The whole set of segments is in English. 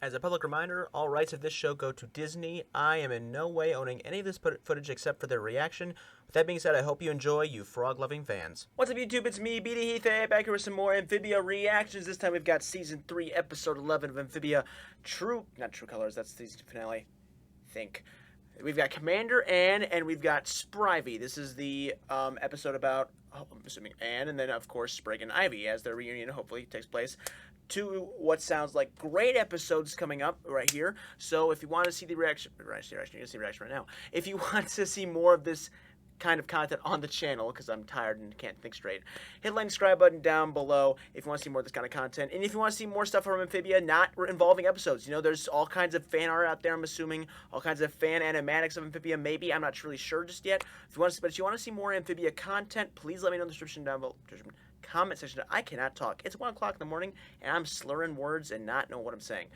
As a public reminder, all rights of this show go to Disney. I am in no way owning any of this footage except for their reaction. With that being said, I hope you enjoy, you frog-loving fans. What's up, YouTube? It's me, BD Heath, back here with some more Amphibia reactions. This time we've got Season 3, Episode 11 of Amphibia. Not True Colors, that's the season finale. Think. We've got Commander Anne, and we've got Sprivy. This is the episode about, I'm assuming, Anne, and then, of course, Sprig and Ivy, as their reunion hopefully takes place. Two what sounds like great episodes coming up right here. So if you want to see the reaction, you're going to see the reaction right now. If you want to see more of this kind of content on the channel, because I'm tired and can't think straight, hit the like and subscribe button down below if you want to see more of this kind of content. And if you want to see more stuff from Amphibia, not involving episodes, you know, there's all kinds of fan art out there, I'm assuming, all kinds of fan animatics of Amphibia, maybe, I'm not really sure just yet. If you want to see more Amphibia content, please let me know in the description down below. Comment section. I cannot talk. It's 1 o'clock in the morning, and I'm slurring words and not know what I'm saying.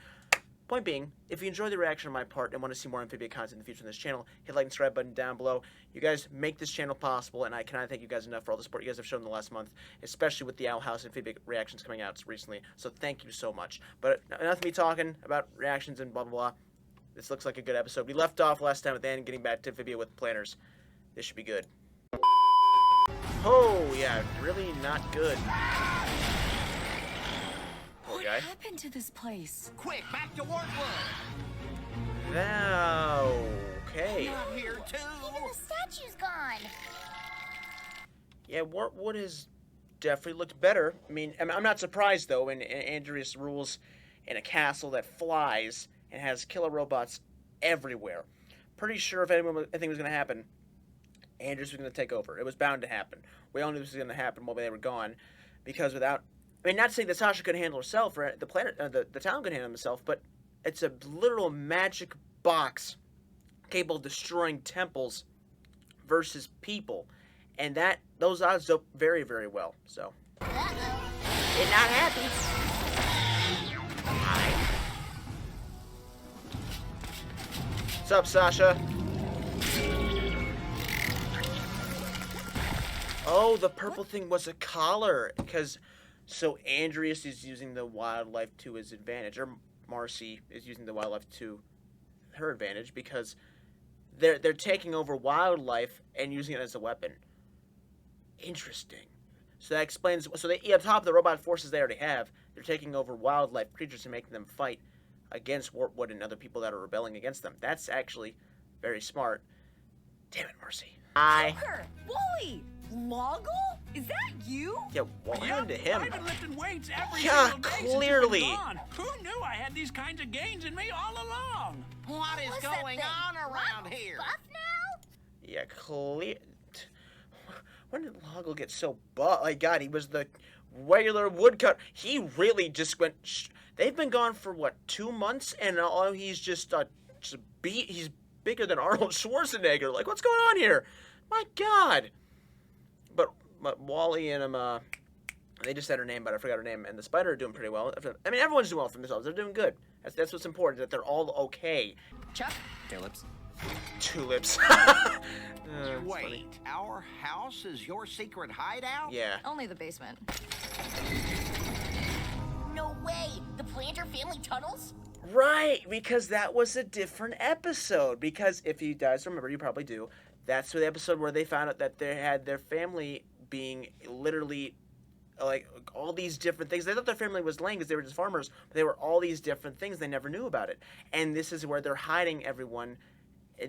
Point being, if you enjoy the reaction on my part and want to see more Amphibia content in the future on this channel, hit the like and subscribe button down below. You guys make this channel possible, and I cannot thank you guys enough for all the support you guys have shown in the last month, especially with the Owl House Amphibia reactions coming out recently. So thank you so much. But enough of me talking about reactions and blah, blah, blah. This looks like a good episode. We left off last time with Anne getting back to Amphibia with planners. This should be good. Oh, yeah, really not good. What happened to this place? Quick, back to Wartwood! Okay. Not here, too! Even the statue's gone! Yeah, Wartwood has definitely looked better. I mean, I'm not surprised, though, when Andreas rules in a castle that flies and has killer robots everywhere. Pretty sure if anything was going to happen, Andrews was going to take over. It was bound to happen. We all knew this was going to happen while they were gone, because without, I mean, not to say that Sasha couldn't handle herself, or the planet, the town could handle himself, but it's a literal magic box capable of destroying temples versus people, and those odds do very, very well. So, it's not happy. Hi. What's up, Sasha? Oh, the purple thing was a collar, so Andreas is using the wildlife to his advantage, or Marcy is using the wildlife to her advantage, because they're taking over wildlife and using it as a weapon. Interesting. So that explains, so they, on top of the robot forces they already have, they're taking over wildlife creatures and making them fight against Wartwood and other people that are rebelling against them. That's actually very smart. Damn it, Marcy. Joker! Wooly! Loggle? Is that you? Yeah, what happened to him? I've been lifting weights every Yeah, single day clearly. since you've been gone. Who knew I had these kinds of gains in me all along? What is What's that going thing? on around What, here? buff now? Yeah, clear. When did Loggle get so buff? My God, he was the regular woodcut. He really just went. They've been gone for what, 2 months, and all he's just he's bigger than Arnold Schwarzenegger. Like, what's going on here? My God. But Wally and they just said her name, but I forgot her name. And the Spider are doing pretty well. I mean, everyone's doing well for themselves. They're doing good. That's what's important, that they're all okay. Chuck? Tulips. Tulips. Wait, funny. our house is your secret hideout? Yeah. Only the basement. No way! The Planter family tunnels? Right, because that was a different episode. Because if you guys remember, you probably do, that's the episode where they found out that they had their family being literally, like, all these different things. They thought their family was lame because they were just farmers, but they were all these different things. They never knew about it. And this is where they're hiding everyone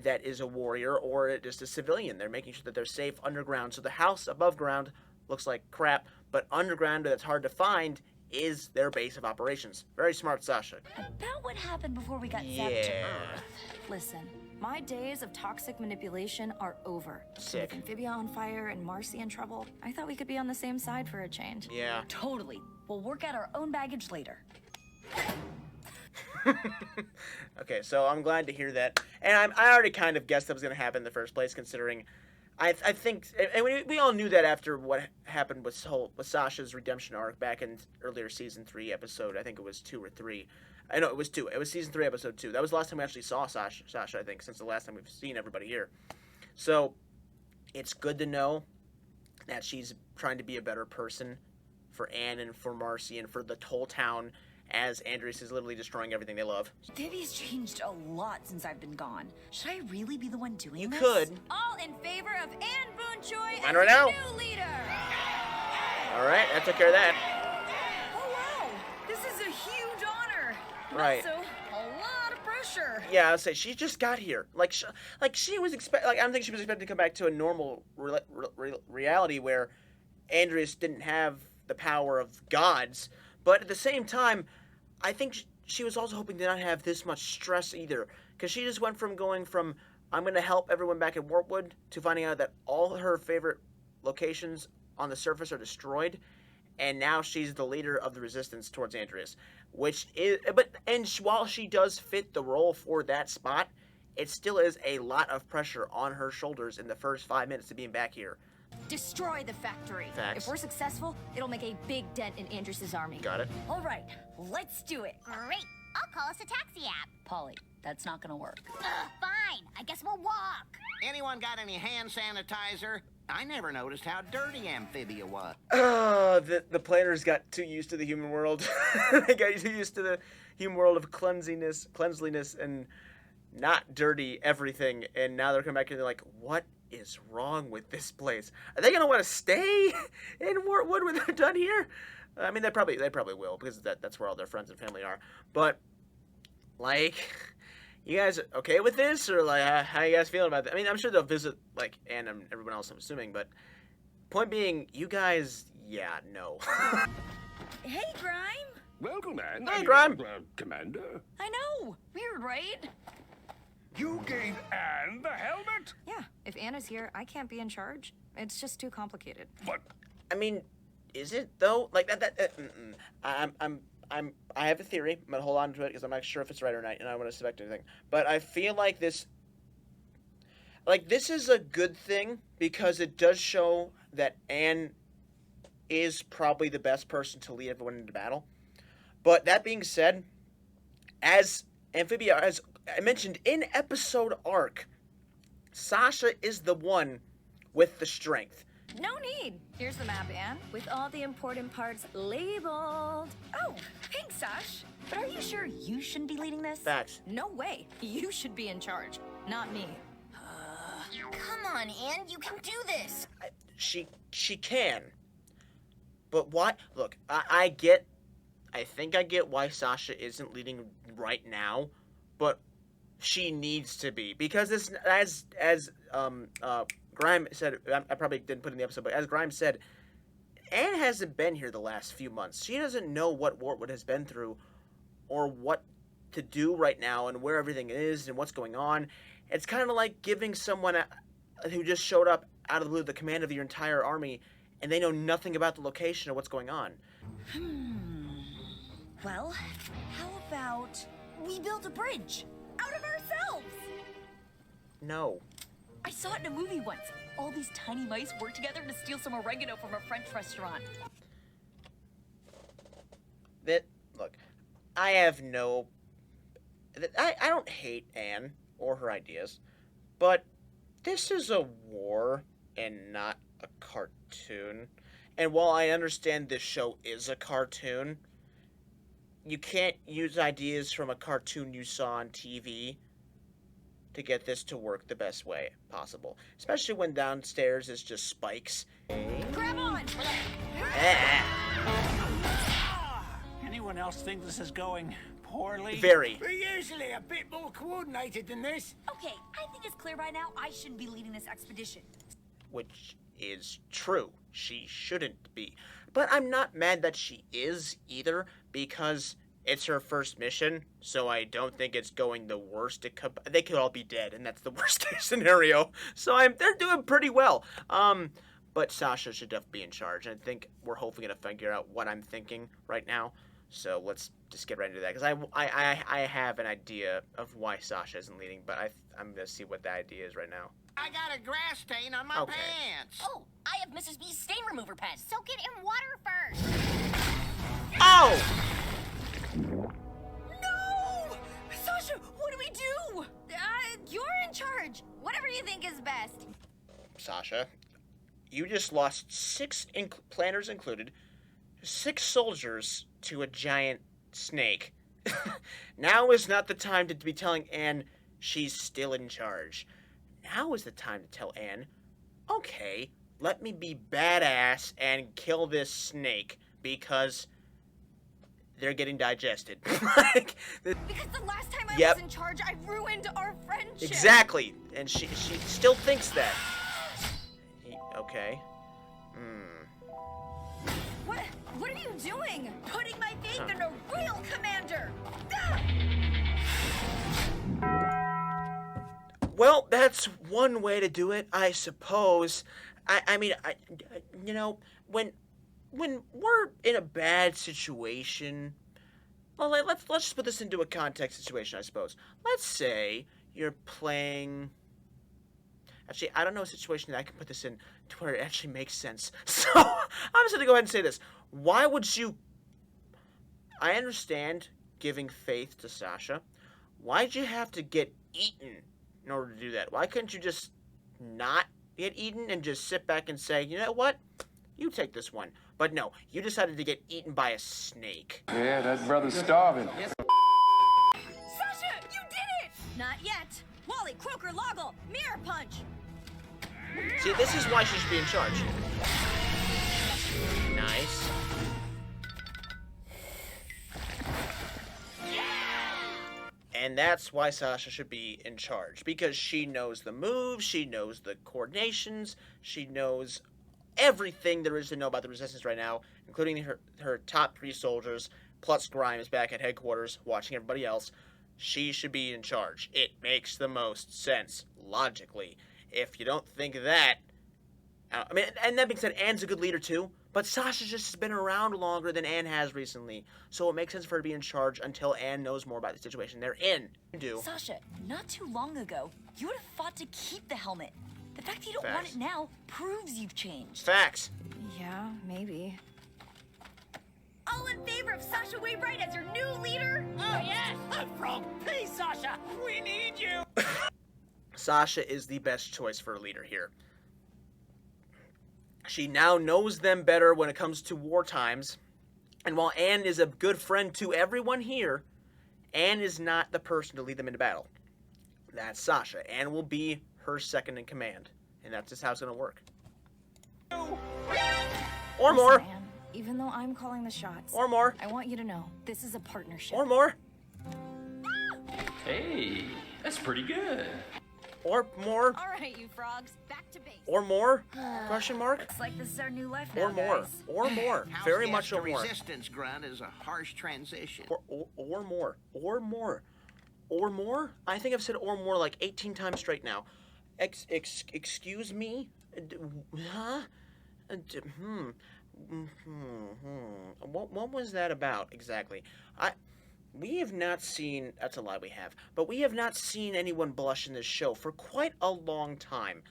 that is a warrior or just a civilian. They're making sure that they're safe underground. So the house above ground looks like crap, but underground, that's hard to find, is their base of operations. Very smart, Sasha. About what happened before we got zapped to Earth. Listen, my days of toxic manipulation are over. Sick. With Amphibia on fire and Marcy in trouble, I thought we could be on the same side for a change. Yeah. Totally. We'll work out our own baggage later. Okay, so I'm glad to hear that. And I already kind of guessed that was going to happen in the first place, considering I think, and we all knew that after what happened with Sasha's redemption arc back in earlier season 3 episode. I think it was 2 or 3. I know it was 2. It was season 3 episode 2. That was the last time we actually saw Sasha, I think, since the last time we've seen everybody here. So it's good to know that she's trying to be a better person for Anne and for Marcy and for the whole town, as Andres is literally destroying everything they love. Vivi's changed a lot since I've been gone. Should I really be the one doing You this? could. All in favor of Anne Boone Choi Mine as right now. new leader. All right, that took care of that. Oh wow, this is a huge honor. Right. Also, a lot of pressure. Yeah, I'll say she just got here. Like she was I don't think she was expected to come back to a normal reality where Andres didn't have the power of gods. But at the same time, I think she was also hoping to not have this much stress either, because she just went from going from I'm going to help everyone back in Warpwood to finding out that all her favorite locations on the surface are destroyed, and now she's the leader of the resistance towards Andreas, which is while she does fit the role for that spot, it still is a lot of pressure on her shoulders in the first 5 minutes of being back here. Destroy the factory. Facts. If we're successful, it'll make a big dent in Andrews's army. Got it. All right, let's do it. Great. I'll call us a taxi app. Polly, that's not gonna work. Fine. I guess we'll walk. Anyone got any hand sanitizer? I never noticed how dirty Amphibia was. The planners got too used to the human world. They got too used to the human world of cleanliness, and not dirty everything. And now they're coming back and they're like, what is wrong with this place? Are they gonna want to stay in Wartwood when they're done here? I mean, they probably will, because that's where all their friends and family are. But like, you guys okay with this, or like how you guys feeling about that? I mean, I'm sure they'll visit like Anne and everyone else, I'm assuming, but point being, you guys, yeah, no. Hey, Grime. Welcome, Anne. Hey, Grime. Commander. I know. Weird, right? You gave Anne the helmet? Yeah, if Anna's here, I can't be in charge. It's just too complicated. But I mean, is it though? Like I have a theory. I'm gonna hold on to it because I'm not sure if it's right or not, and I don't want to suspect anything. But I feel like this is a good thing because it does show that Anne is probably the best person to lead everyone into battle. But that being said, as Amphibia, as I mentioned in episode arc, Sasha is the one with the strength. No need. Here's the map, Anne, with all the important parts labeled. Oh, thanks, Sash. But are you sure you shouldn't be leading this? Facts. No way. You should be in charge, not me. Come on, Anne. You can do this. She can. But why? Look, I think I get why Sasha isn't leading right now, but she needs to be, because this, as Grime said, I probably didn't put it in the episode, but as Grime said, Anne hasn't been here the last few months. She doesn't know what Wartwood has been through, or what to do right now, and where everything is, and what's going on. It's kind of like giving someone who just showed up out of the blue the command of your entire army, and they know nothing about the location or what's going on. Well, how about we build a bridge out of ourselves? No. I saw it in a movie once. All these tiny mice work together to steal some oregano from a French restaurant. Look, I have no... I don't hate Anne or her ideas, but this is a war and not a cartoon. And while I understand this show is a cartoon, you can't use ideas from a cartoon you saw on TV to get this to work the best way possible. Especially when downstairs is just spikes. Grab on! Anyone else think this is going poorly? Very. We're usually a bit more coordinated than this. Okay, I think it's clear by now I shouldn't be leading this expedition. Which is true. She shouldn't be. But I'm not mad that she is either, because it's her first mission, so I don't think it's going the worst. They could all be dead, and that's the worst case scenario. So they're doing pretty well. But Sasha should definitely be in charge. I think we're hopefully gonna figure out what I'm thinking right now. So let's just get right into that, because I have an idea of why Sasha isn't leading, but I'm gonna see what that idea is right now. I got a grass stain on my Okay. pants. Oh, I have Mrs. B's stain remover pen. Soak it in water first. Oh! No! Sasha, what do we do? You're in charge. Whatever you think is best. Sasha, you just lost 6 planners included, 6 soldiers to a giant snake. Now is not the time to be telling Anne she's still in charge. Now is the time to tell Anne, okay, let me be badass and kill this snake because they're getting digested. Like, Because the last time I Yep. was in charge, I ruined our friendship. exactly. And she still thinks that. Okay. What are you doing? Putting my faith in a real commander. Ah! Well, that's one way to do it, I suppose. I mean, you know, when we're in a bad situation, well, let's just put this into a context situation, I suppose. Let's say you're playing. Actually, I don't know a situation that I can put this in to where it actually makes sense. So I'm just gonna go ahead and say this. Why would you? I understand giving faith to Sasha. Why'd you have to get eaten in order to do that? Why couldn't you just not get eaten and just sit back and say, you know what? You take this one. But no, you decided to get eaten by a snake. Yeah, that brother's starving. Sasha, you did it! Not yet. Wally, Croaker, Loggle, Mirror Punch. See, this is why she should be in charge. Nice. And that's why Sasha should be in charge. Because she knows the moves, she knows the coordinations, she knows everything there is to know about the Resistance right now, including her top 3 soldiers, plus Grimes back at headquarters, watching everybody else. She should be in charge. It makes the most sense, logically. If you don't think that... I mean, and that being said, Anne's a good leader too, but Sasha's just been around longer than Anne has recently, so it makes sense for her to be in charge until Anne knows more about the situation they're in. Sasha, not too long ago, you would have fought to keep the helmet. The fact that you don't want Facts. it now proves you've changed. Facts. Yeah, maybe. All in favor of Sasha Wainwright as your new leader? Oh, yes! Frog, please, Sasha! We need you! Sasha is the best choice for a leader here. She now knows them better when it comes to war times, and while Anne is a good friend to everyone here, Anne is not the person to lead them into battle. That's Sasha. Anne will be her second in command, and that's just how it's going to work. Or Listen, more. Anne, even though I'm calling the shots, Or more. I want you to know this is a partnership. Or more. Hey, that's pretty good. Or more. All right, you frogs, back to base. Or more? Question mark? Looks like this is our new life now, Or more. guys. Or more. House Very guest much to or more. resistance grunt is a harsh transition. Or more. Or more. Or more? I think I've said or more like 18 times straight now. Excuse me? Huh? What was that about exactly? We have not seen, that's a lie we have, but we have not seen anyone blush in this show for quite a long time.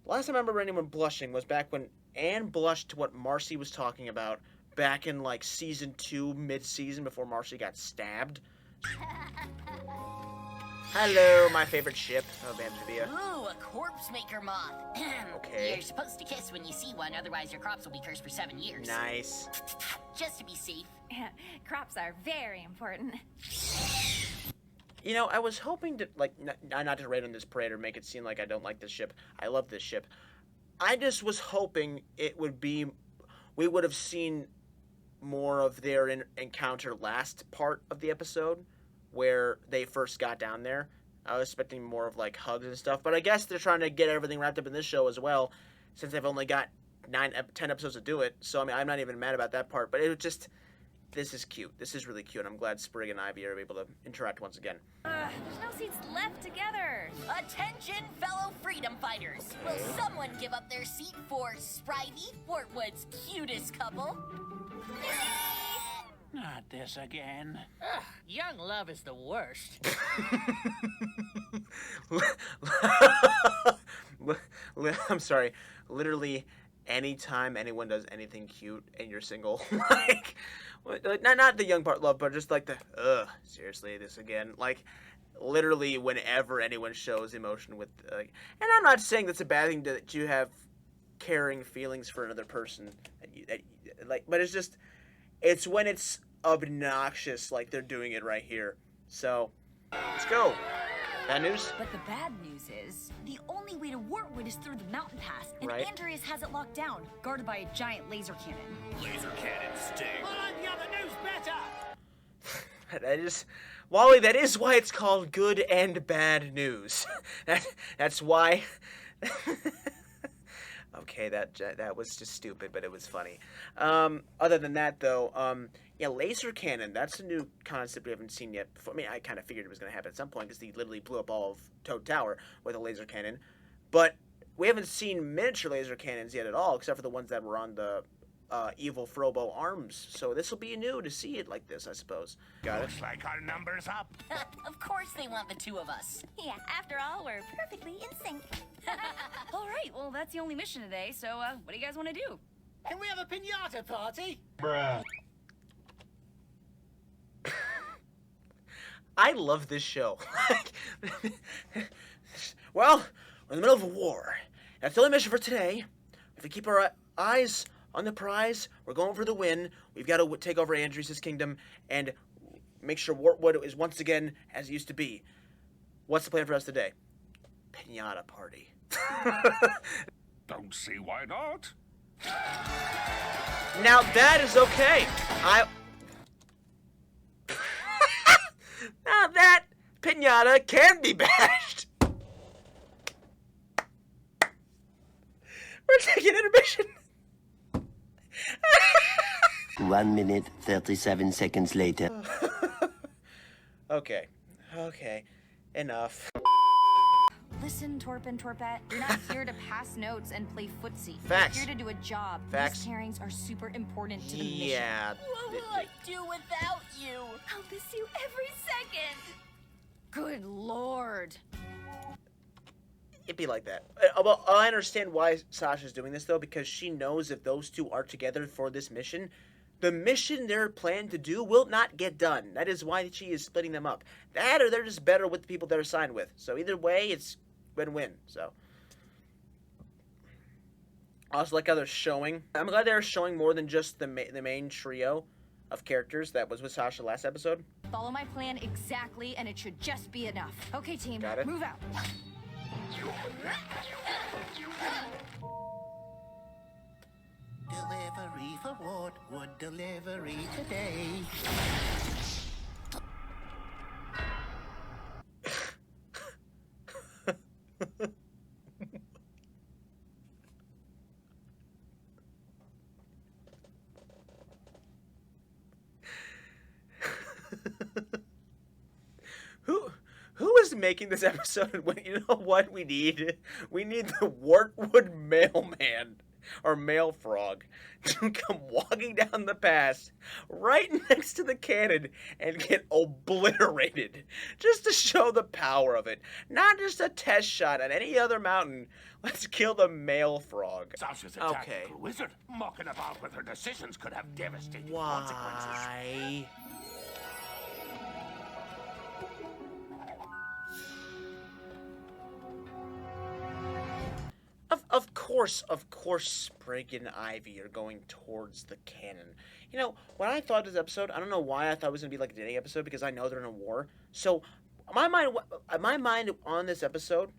Last time I remember anyone blushing was back when Anne blushed to what Marcy was talking about back in like season 2, mid-season, before Marcy got stabbed. Hello, my favorite ship of Amphibia. Ooh, a corpse maker moth. Okay. You're supposed to kiss when you see one, otherwise your crops will be cursed for 7 years. Nice. Just to be safe. Crops are very important. You know, I was hoping to, like, not to raid on this parade or make it seem like I don't like this ship. I love this ship. I just was hoping it would be, we would have seen more of their encounter last part of the episode, where they first got down there. I was expecting more of, like, hugs and stuff, but I guess they're trying to get everything wrapped up in this show as well, since they've only got 10 episodes to do it, so, I mean, I'm not even mad about that part, but it was just, this is cute. This is really cute. I'm glad Sprig and Ivy are able to interact once again. There's no seats left together. Attention, fellow freedom fighters. Will someone give up their seat for Sprivy, Fortwood's cutest couple? Not this again. Young love is the worst. I'm sorry. Literally, anytime anyone does anything cute and you're single, like, not the young part love, but just like seriously, this again. Like, literally, whenever anyone shows emotion with, and I'm not saying that's a bad thing that you have caring feelings for another person, but it's just, it's when it's obnoxious like they're doing it right here. So, let's go. Bad news? But the bad news is, the only way to Wartwood is through the mountain pass, and Right. Andreas has it locked down, guarded by a giant laser cannon. Laser cannon sting. I like the other news better. That is, Wally, that is why it's called good and bad news. That's why. Okay, that was just stupid, but it was funny. Other than that, though, yeah, laser cannon. That's a new concept we haven't seen yet before. I mean, I kind of figured it was going to happen at some point because he literally blew up all of Toad Tower with a laser cannon. But we haven't seen miniature laser cannons yet at all, except for the ones that were on the evil Frobo arms. So this will be new to see it like this, I suppose. Got it? Looks like our number's up. Of course they want the two of us. Yeah, after all, we're perfectly in sync. All right, well, that's the only mission today, so what do you guys want to do? Can we have a piñata party? I love this show. Well, we're in the middle of a war. That's the only mission for today. If we keep our eyes on the prize, we're going for the win. We've got to take over Andrias' kingdom and make sure Wartwood is once again as it used to be. What's the plan for us today? Piñata party. Don't see why not. Now that is okay. Now that piñata can be bashed. We're taking intermission. 1 minute, 37 seconds later. Okay. Enough. Listen, Torp and Torpette, you're not here to pass notes and play footsie. Facts. You're here to do a job. Facts. These pairings are super important to the mission. Yeah. What will I do without you? I'll miss you every second. Good lord. It'd be like that. Well, I understand why Sasha's doing this, though, because she knows if those two are together for this mission, the mission they're planned to do will not get done. That is why she is splitting them up. That, or they're just better with the people they're assigned with. So either way, it's win-win. So. I also like how they're showing. I'm glad they're showing more than just the main trio of characters that was with Sasha last episode. Follow my plan exactly, and it should just be enough. Okay, team, Got it. move out. Delivery for Wartwood, delivery today. Who is making this episode? You know what we need? We need the Wartwood mailman or mail frog to come walking down the pass right next to the cannon and get obliterated, just to show the power of it. Not just a test shot on any other mountain. Let's kill the mail frog. Sasha's a tactical wizard. Mucking about with her decisions could have devastating consequences. Why? Of course, Sprig and Ivy are going towards the cannon. You know, when I thought of this episode, I don't know why I thought it was going to be like a dating episode, because I know they're in a war. So, my mind on this episode,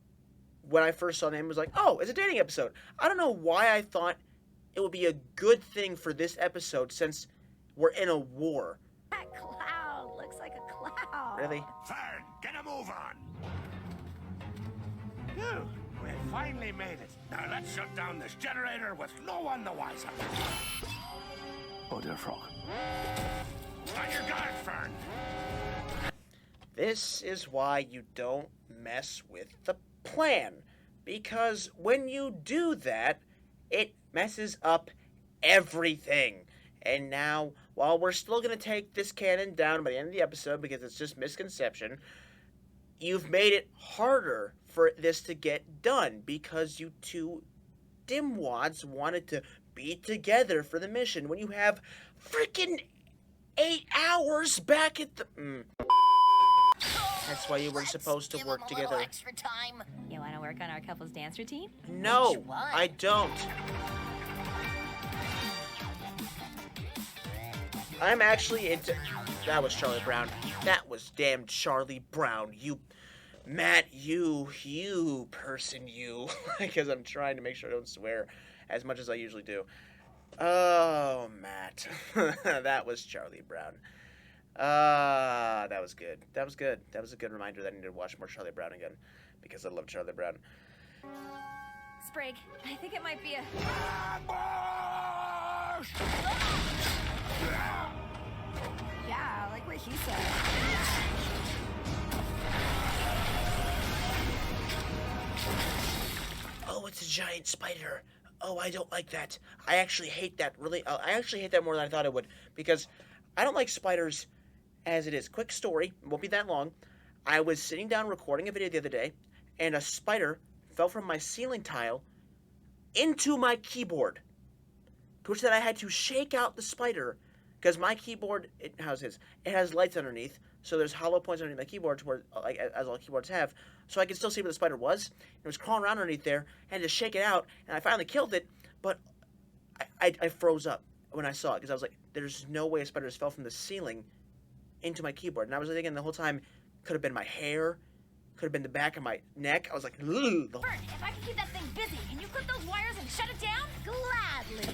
when I first saw the name, was like, oh, it's a dating episode. I don't know why I thought it would be a good thing for this episode, since we're in a war. That cloud looks like a cloud. Really? Fern, get a move on. Phew, we finally made it. Now let's shut down this generator with no one the wiser. Oh, dear frog. On your guard, Fern. This is why you don't mess with the plan. Because when you do that, it messes up everything. And now, while we're still going to take this cannon down by the end of the episode, because it's just misconception, you've made it harder for this to get done, because you two dimwads wanted to be together for the mission when you have freaking 8 hours back at the... That's why you were supposed to work together. Extra time. You want to work on our couple's dance routine? No, Which one? I don't. I'm actually into... That was Charlie Brown. That was damn Charlie Brown. You... Matt, you person, you. Because I'm trying to make sure I don't swear as much as I usually do. Oh, Matt. That was Charlie Brown. That was good. That was good. That was a good reminder that I need to watch more Charlie Brown again. Because I love Charlie Brown. Sprig, I think it might be a... Yeah, like what he said. Oh, it's a giant spider. Oh, I don't like that. I actually hate that. Really, I actually hate that more than I thought I would. Because I don't like spiders as it is. Quick story. It won't be that long. I was sitting down recording a video the other day, and a spider fell from my ceiling tile into my keyboard. To which that I had to shake out the spider, because my keyboard, it has lights underneath, so there's hollow points underneath my keyboard, where, like, as all keyboards have, so I could still see where the spider was. It was crawling around underneath there, and I had to shake it out, and I finally killed it, but I froze up when I saw it, because I was like, there's no way a spider just fell from the ceiling into my keyboard. And I was thinking the whole time, could have been my hair, could have been the back of my neck. I was like, ugh. Bert, if I can keep that thing busy, can you clip those wires and shut it down? Gladly.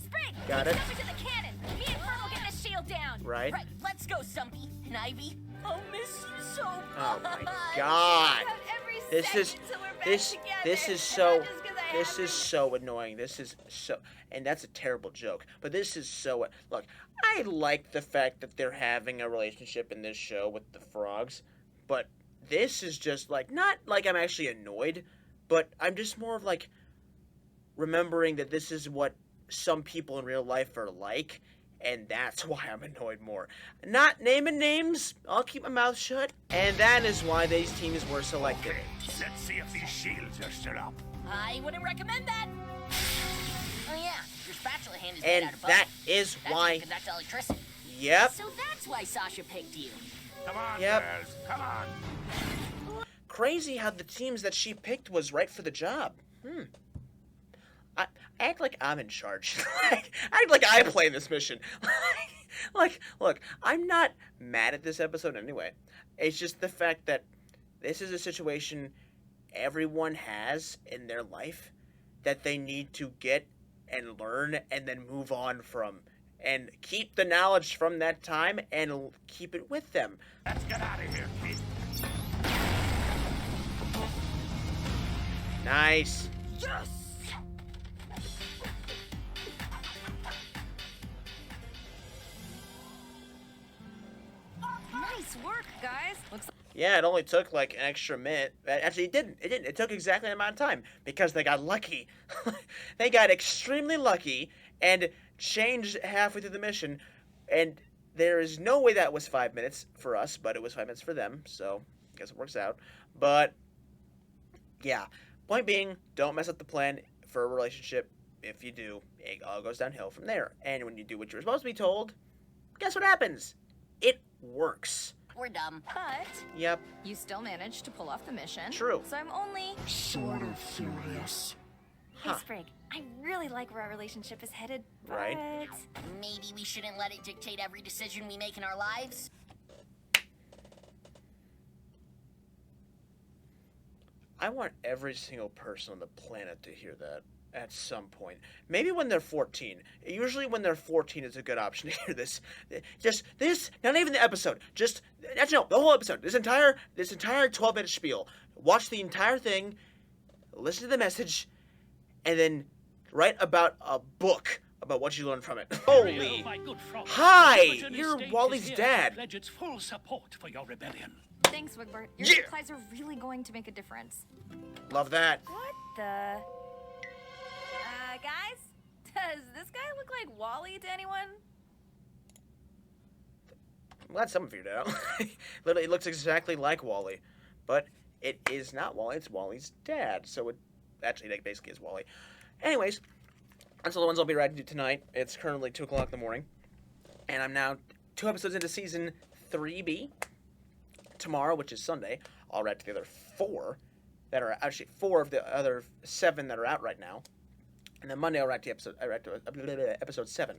Sprig, Got it. jump into the cannon. Me and Fern will get this shield down. Right. Right, let's go, Stumpy. And Ivy, I'll miss you so much. Oh my God. This is so annoying. This is so, and that's a terrible joke. But this is so, look, I like the fact that they're having a relationship in this show with the frogs, but this is just like, not like I'm actually annoyed, but I'm just more of like remembering that this is what some people in real life are like, and that's why I'm annoyed more. Not naming names, I'll keep my mouth shut, and that is why these teams were selected. Okay, let's see if these shields are still up. I wouldn't recommend that. Oh yeah, your spatula hand is made And out of that bone. is That why... can conduct electricity. Yep. So that's why Sasha picked you. Come on, Yep. girls, come on. Crazy how the teams that she picked was right for the job. I act like I'm in charge. I act like I play this mission. Like, look, I'm not mad at this episode anyway. It's just the fact that this is a situation everyone has in their life that they need to get and learn and then move on from. And keep the knowledge from that time and keep it with them. Let's get out of here, kid. Nice. Yes! Nice work, guys. Looks like Yeah, it only took like an extra minute. Actually, it didn't. It took exactly the amount of time because they got lucky. They got extremely lucky and changed halfway through the mission. And there is no way that was 5 minutes for us, but it was 5 minutes for them. So I guess it works out. But yeah, point being, don't mess up the plan for a relationship. If you do, it all goes downhill from there. And when you do what you're supposed to be told, guess what happens? It works. We're dumb. but Yep. you still managed to pull off the mission. True. So I'm only Sort of furious. Huh. Hey, Sprig, I really like where our relationship is headed, but... Right. Maybe we shouldn't let it dictate every decision we make in our lives. I want every single person on the planet to hear that at some point. Maybe when they're 14. Usually when they're 14 is a good option to hear this. Just this, not even the episode. Just, actually no, the whole episode. This entire 12-minute spiel. Watch the entire thing, listen to the message, and then write about a book about what you learned from it. Holy. my good frog. Hi, The Virginia you're State Wally's is here dad. to pledge its full support for your rebellion. Thanks, Wigbert. Your Yeah. supplies are really going to make a difference. Love that. What the... guys? Does this guy look like Wally to anyone? I'm glad someone figured it out. Literally, it looks exactly like Wally. But it is not Wally, it's Wally's dad. So it actually like, basically is Wally. Anyways, that's all the ones I'll be ready to do tonight. It's currently 2 o'clock in the morning. And I'm now 2 episodes into season 3B. Tomorrow, which is Sunday, I'll write to the other 4 that are actually 4 of the other 7 that are out right now. And then Monday I'll react to episode 7.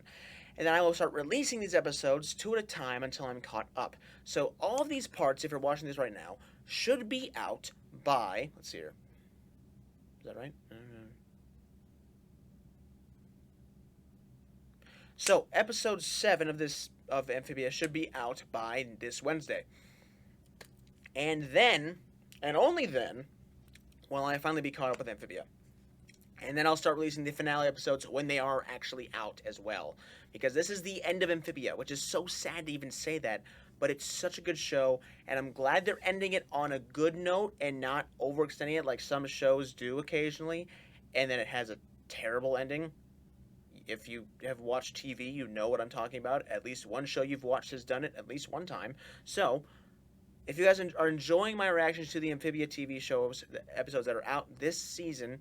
And then I will start releasing these episodes 2 at a time until I'm caught up. So all of these parts, if you're watching this right now, should be out by, let's see here. Is that right? So episode 7 of Amphibia should be out by this Wednesday. And then, and only then, will I finally be caught up with Amphibia. And then I'll start releasing the finale episodes when they are actually out as well. Because this is the end of Amphibia, which is so sad to even say that. But it's such a good show, and I'm glad they're ending it on a good note and not overextending it like some shows do occasionally. And then it has a terrible ending. If you have watched TV, you know what I'm talking about. At least one show you've watched has done it at least one time. So, if you guys are enjoying my reactions to the Amphibia TV shows, the episodes that are out this season,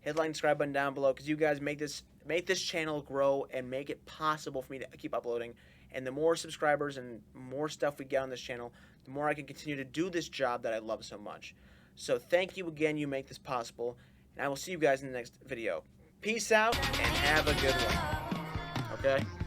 hit the like and subscribe button down below, because you guys make this channel grow and make it possible for me to keep uploading. And the more subscribers and more stuff we get on this channel, the more I can continue to do this job that I love so much. So thank you again, you make this possible, and I will see you guys in the next video. Peace out, and have a good one. Okay?